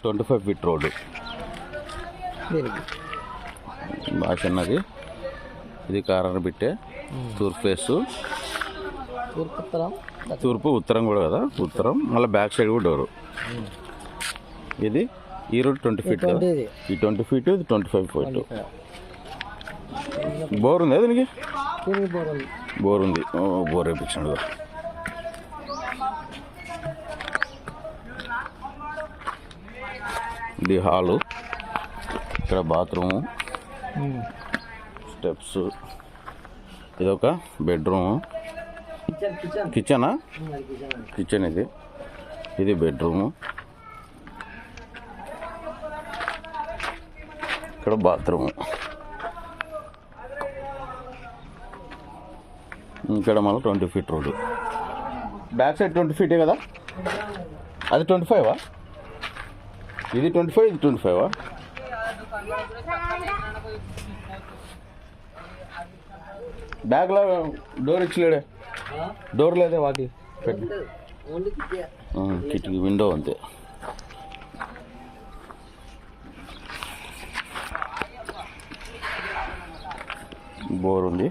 25 feet road బాగా చిన్నది. ఇది కారణ బిట్టే తూర్పు ఫేసు, తూర్పు ఉత్తరం కూడా కదా, ఉత్తరం మళ్ళీ బ్యాక్ సైడ్ కూడా డోరు. ఇది ఈ రోడ్ 20 ఫీట్ కదా, ఈ 20 ఫీట్, ఇది 25 ఫీట్. బోర్ ఉంది దీనికి, బోర్ ఉంది. బోర్ వేయించాడు. ఇది హాలు, ఇక్కడ బాత్రూము, స్టెప్స్, ఇదొక బెడ్రూము, కిచెనా, కిచెన్ ఇది బెడ్రూము, ఇక్కడ బాత్రూము, ఇక్కడ మళ్ళీ 20 ఫీట్ రోడ్డు. బ్యాక్ సైడ్ 20 ఫీటే కదా, అది 25వా, ఇది 25, ఇది 25వా. బ్యాగ్లో డోర్ ఇచ్చలేడే, డోర్ లేదే వాటి కిటికీ విండో అంతే. బోర్ ఉంది.